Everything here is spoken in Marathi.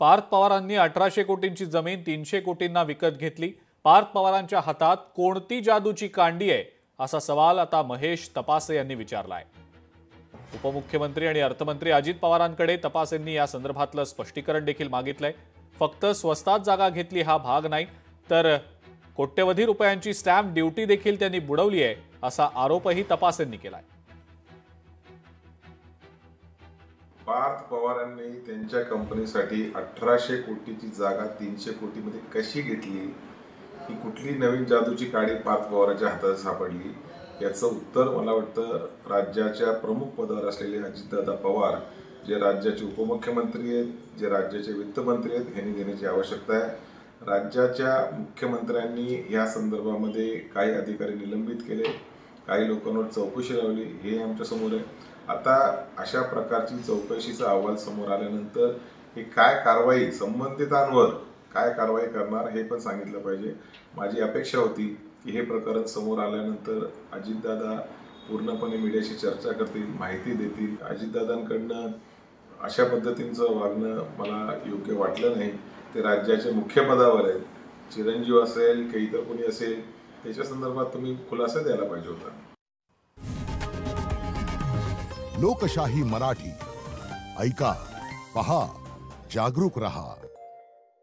पार्थ पवारांनी 1800 कोटींची जमीन 300 कोटींना विकत घेतली। पार्थ पवारांच्या हातात कोणती जादूची कांडी आहे असा सवाल आता महेश तपासे यांनी विचारलाय। उपमुख्यमंत्री आणि अर्थमंत्री अजित पवारांकडे तपासेंनी या संदर्भातलं स्पष्टीकरण देखील मागितलंय। फक्त स्वस्तात जागा घेतली हा भाग नाही, तर कोट्यवधी रुपयांची स्टॅम्प ड्युटी देखील त्यांनी बुडवली आहे असा आरोपही तपासेंनी केलाय। पार्थ पवारांनी त्यांच्या कंपनीसाठी 1800 कोटीची जागा 300 कोटीमध्ये कशी घेतली, ही कुठली नवीन जादूची काडी पार्थ पवारांच्या हातात सापडली, याचं उत्तर मला वाटतं राज्याच्या प्रमुख पदावर असलेले अजितदादा पवार, जे राज्याचे उपमुख्यमंत्री आहेत, जे राज्याचे वित्तमंत्री आहेत, यांनी देण्याची आवश्यकता आहे। राज्याच्या मुख्यमंत्र्यांनी या संदर्भामध्ये काही अधिकारी निलंबित केले, काही लोकांवर चौकशी लावली, हे आमच्या समोर आहे। आता अशा प्रकारची चौकशीचा अहवाल समोर आल्यानंतर ही काय कारवाई, संबंधितांवर काय कारवाई करणार हे पण सांगितलं पाहिजे। माझी अपेक्षा होती की हे प्रकरण समोर आल्यानंतर अजितदादा पूर्णपणे मीडियाशी चर्चा करतील, माहिती देतील। अजितदादांकडनं अशा पद्धतीचं वागणं मला योग्य वाटलं नाही। ते राज्याच्या मुख्य पदावर आहेत, चिरंजीव असेल की इतर कोणी असेल, त्याच्या संदर्भात तुम्ही खुलासा द्यायला पाहिजे होता। लोकशाही मराठी ऐका, पहा, जागरूक रहा।